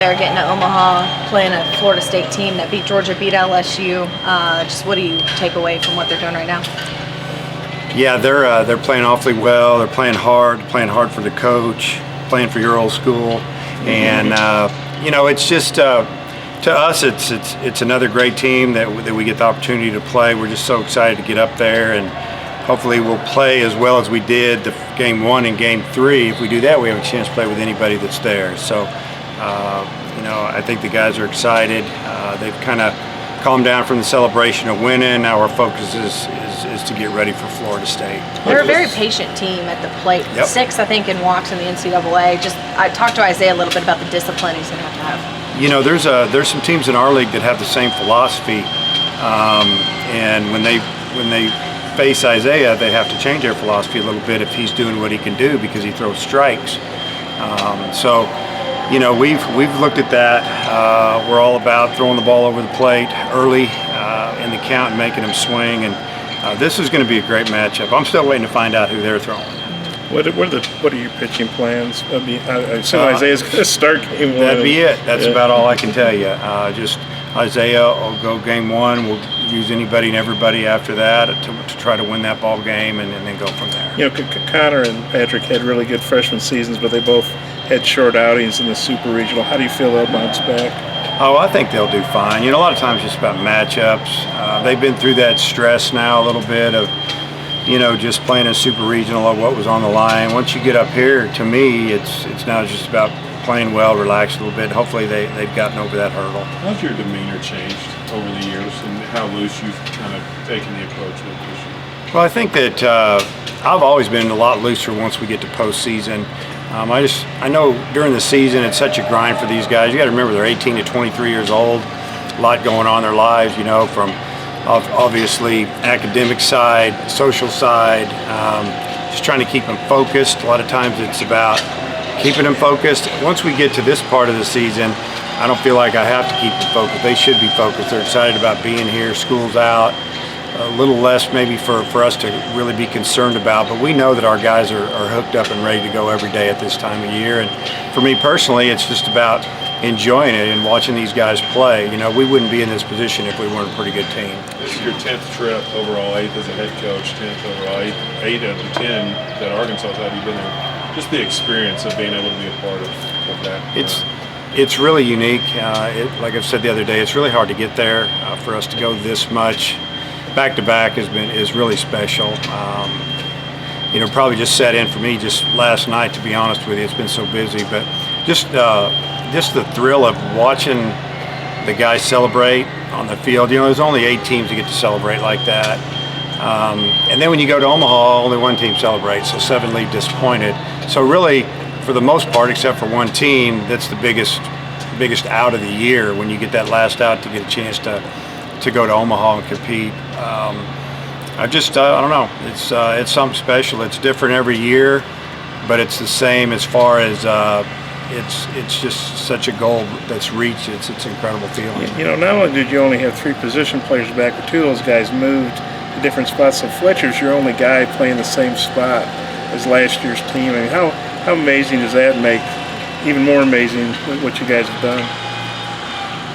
They're getting to Omaha, playing a Florida State team that beat Georgia, beat LSU. Just what do you take away from what they're doing right now? Yeah, they're playing awfully well. They're playing hard for the coach, playing for your old school, and it's just to us, it's another great team that we get the opportunity to play. We're just so excited to get up there, and hopefully we'll play as well as we did the game 1 and game 3. If we do that, we have a chance to play with anybody that's there. So. I think the guys are excited. They've kind of calmed down from the celebration of winning. Now our focus is to get ready for Florida State. They're a very patient team at the plate. Yep. 6, I think, in walks in the NCAA. I talked to Isaiah a little bit about the discipline he's going to have. There's some teams in our league that have the same philosophy, and when they face Isaiah, they have to change their philosophy a little bit if he's doing what he can do because he throws strikes. We've looked at that. We're all about throwing the ball over the plate early in the count and making them swing. And this is going to be a great matchup. I'm still waiting to find out who they're throwing. What are your pitching plans? I assume Isaiah's going to start game 1. That'd be it. That's about all I can tell you. Just Isaiah will go game 1. We'll use anybody and everybody after that to try to win that ball game and then go from there. Connor and Patrick had really good freshman seasons, but they both had short outings in the Super Regional. How do you feel they'll bounce back? Oh, I think they'll do fine. A lot of times it's about matchups. They've been through that stress now a little bit of, just playing a Super Regional of what was on the line. Once you get up here, to me, it's now just about playing well, relax a little bit. Hopefully they've gotten over that hurdle. How's your demeanor changed over the years and how loose you've kind of taken the approach with this year? Well, I think that I've always been a lot looser once we get to postseason. I know during the season it's such a grind for these guys. You got to remember they're 18 to 23 years old. A lot going on in their lives, from obviously academic side, social side, just trying to keep them focused. A lot of times it's about keeping them focused. Once we get to this part of the season, I don't feel like I have to keep them focused. They should be focused. They're excited about being here. School's out. A little less maybe for us to really be concerned about, but we know that our guys are hooked up and ready to go every day at this time of year. And for me personally, it's just about enjoying it and watching these guys play. We wouldn't be in this position if we weren't a pretty good team. This is your 10th trip, overall 8th as a head coach, 10th overall, 8 out of the 10 that Arkansas had. You've been there. Just the experience of being able to be a part of that. It's really unique. Like I've said the other day, it's really hard to get there. For us to go this much back-to-back is really special. Probably just set in for me just last night, to be honest with you. It's been so busy, but just the thrill of watching the guys celebrate on the field. There's only 8 teams that get to celebrate like that. And then when you go to Omaha, only 1 team celebrates, so 7 leave disappointed. So really, for the most part, except for 1 team, that's the biggest out of the year when you get that last out to get a chance to go to Omaha and compete. I don't know. It's something special. It's different every year, but it's the same as far as it's just such a goal that's reached. It's an incredible feeling. Not only did you only have 3 position players back, but 2 of those guys moved to different spots. So Fletcher's your only guy playing the same spot as last year's team. I mean, how amazing does that make? Even more amazing what you guys have done.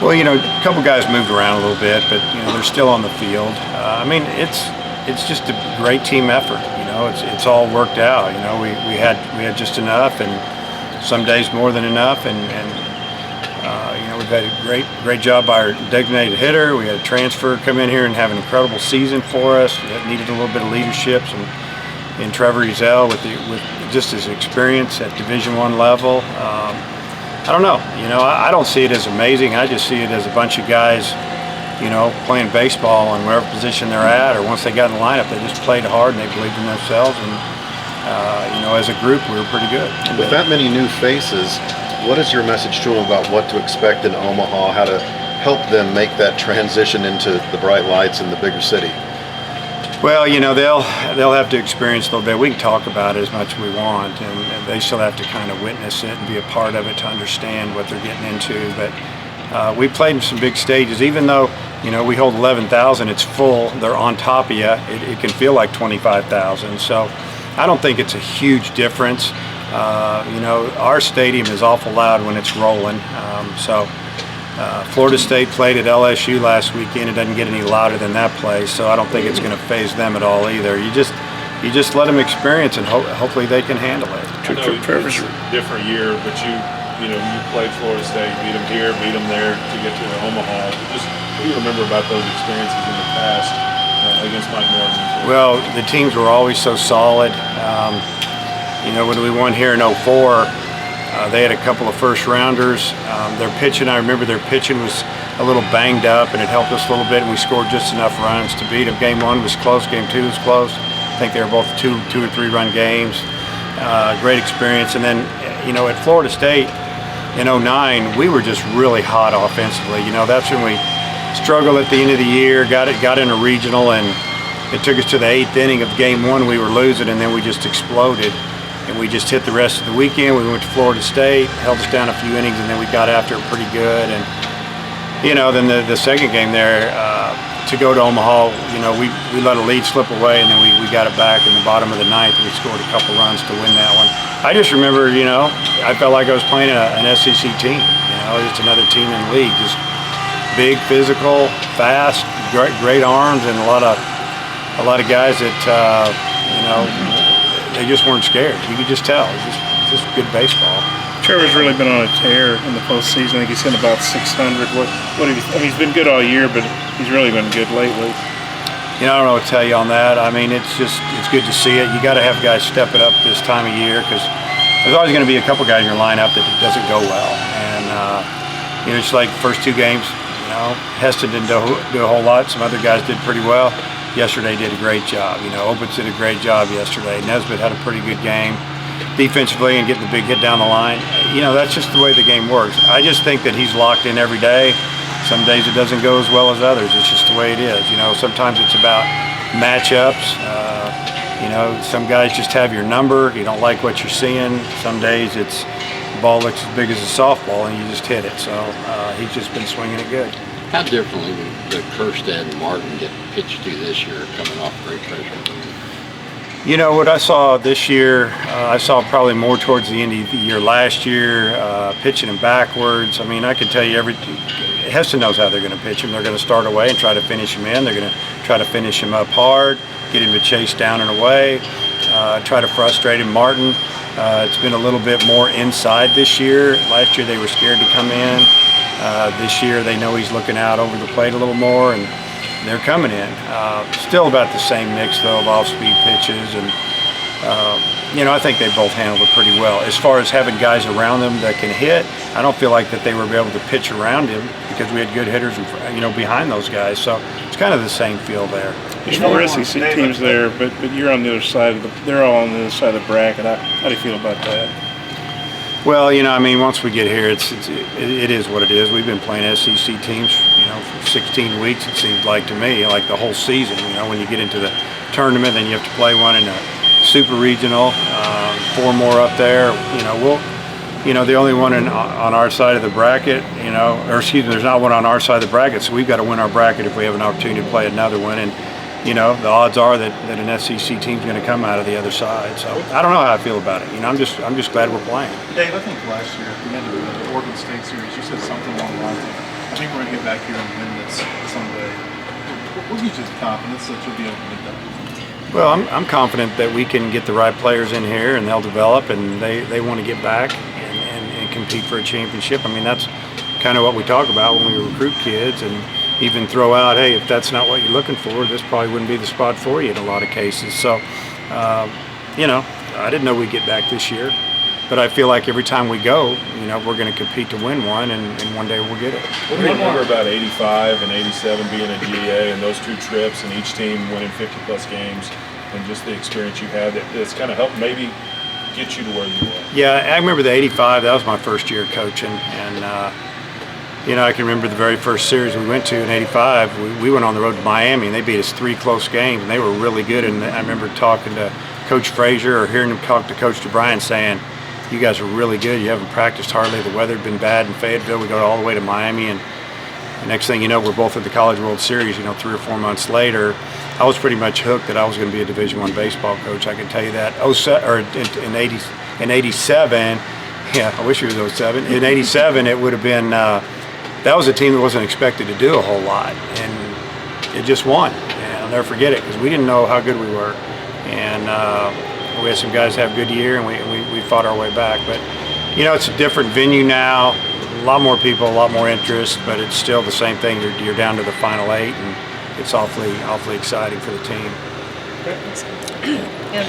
Well, a couple guys moved around a little bit, but they're still on the field. It's just a great team effort. It's all worked out. We had just enough, and some days more than enough, and we've had a great job by our designated hitter. We had a transfer come in here and have an incredible season for us. That needed a little bit of leadership, and Trevor Ezel with just his experience at Division I level. I don't know. I don't see it as amazing. I just see it as a bunch of guys, playing baseball in whatever position they're at, or once they got in the lineup, they just played hard and they believed in themselves. And as a group, we were pretty good. With that many new faces, what is your message to them about what to expect in Omaha? How to help them make that transition into the bright lights in the bigger city? Well, they'll have to experience a little bit. We can talk about it as much as we want, and they still have to kind of witness it and be a part of it to understand what they're getting into. But we played in some big stages. Even though we hold 11,000, it's full. They're on top of you. It can feel like 25,000. So I don't think it's a huge difference. Our stadium is awful loud when it's rolling. Florida State played at LSU last weekend. It doesn't get any louder than that place, so I don't think it's going to faze them at all either. You just let them experience, and hopefully they can handle it. I know it's a different year, but you played Florida State, beat them here, beat them there to get to Omaha. What do you remember about those experiences in the past against Mike Norton? Well, the teams were always so solid. When we won here in '04, they had a couple of first rounders. Their pitching, I remember their pitching was a little banged up, and it helped us a little bit, and we scored just enough runs to beat them. Game 1 was close, Game 2 was close. I think they were both two or three run games. Great experience. And then, at Florida State in '09, we were just really hot offensively. That's when we struggled at the end of the year, got in a regional, and it took us to the 8th inning of Game 1. We were losing, and then we just exploded. And we just hit the rest of the weekend. We went to Florida State, held us down a few innings, and then we got after it pretty good. And then the second game there, to go to Omaha, we let a lead slip away, and then we got it back in the bottom of the 9th, and we scored a couple runs to win that one. I just remember, I felt like I was playing an SEC team. Just another team in the league, just big, physical, fast, great arms, and a lot of guys that they just weren't scared. You could just tell. It's just good baseball. Trevor's really been on a tear in the postseason. I think he's hitting about 600. He's been good all year, but he's really been good lately. I don't know what to tell you on that. It's good to see it. You got to have guys step it up this time of year, because there's always going to be a couple guys in your lineup that doesn't go well. And it's like the first 2 games. Heston didn't do a whole lot. Some other guys did pretty well. Yesterday did a great job. Opitz did a great job yesterday. Nesbitt had a pretty good game defensively and getting the big hit down the line. That's just the way the game works. I just think that he's locked in every day. Some days it doesn't go as well as others. It's just the way it is. Sometimes it's about matchups. Some guys just have your number. You don't like what you're seeing. Some days it's the ball looks as big as a softball and you just hit it. So he's just been swinging it good. How differently did Kerstead and Martin get pitched to this year, coming off great pressure? What I saw this year, I saw probably more towards the end of the year last year, pitching him backwards. I can tell you Heston knows how they're going to pitch him. They're going to start away and try to finish him in. They're going to try to finish him up hard, get him to chase down and away, try to frustrate him. Martin, it's been a little bit more inside this year. Last year they were scared to come in. This year they know he's looking out over the plate a little more, and they're coming in. Still about the same mix though of off-speed pitches, and I think they both handled it pretty well. As far as having guys around them that can hit, I don't feel like that they were able to pitch around him because we had good hitters, behind those guys. So it's kind of the same feel there. There's 4 SEC teams there, but you're on the other side they're all on the other side of the bracket. How do you feel about that? Well, once we get here, it is what it is. We've been playing SEC teams, for 16 weeks, it seems like to me, like the whole season. When you get into the tournament, then you have to play one in a super regional, 4 more up there. The only one on our side of the bracket, there's not one on our side of the bracket, so we've got to win our bracket if we have an opportunity to play another one. And the odds are that an SEC team's going to come out of the other side. So I don't know how I feel about it. I'm just glad we're playing. Dave, I think last year at the end of the Oregon State series, you said something along the lines of, "I think we're going to get back here and win this someday." What gives you the confidence that you'll be able to get that? Well, I'm confident that we can get the right players in here, and they'll develop, and they want to get back and compete for a championship. That's kind of what we talk about when we recruit kids, and even throw out, hey, if that's not what you're looking for, this probably wouldn't be the spot for you in a lot of cases. So, I didn't know we'd get back this year, but I feel like every time we go, we're going to compete to win one, and one day we'll get it. What do you remember about 85 and 87 being a GA and those 2 trips and each team winning 50-plus games and just the experience you had that's kind of helped maybe get you to where you are? Yeah, I remember the 85. That was my first year coaching, and I can remember the very first series we went to in '85. We went on the road to Miami, and they beat us 3 close games, and they were really good. And I remember talking to Coach Frazier or hearing him talk to Coach DeBryan saying, "You guys are really good. You haven't practiced hardly. The weather had been bad in Fayetteville. We go all the way to Miami, and the next thing you know, we're both at the College World Series. 3 or 4 months later, I was pretty much hooked that I was going to be a Division I baseball coach. I can tell you that. In In '87, yeah, I wish it was '07. In '87, it would have been. That was a team that wasn't expected to do a whole lot, and it just won. And I'll never forget it because we didn't know how good we were, and we had some guys have a good year, and we fought our way back. But you know, it's a different venue now. A lot more people, a lot more interest, but it's still the same thing. You're down to the final 8, and it's awfully exciting for the team. Yeah.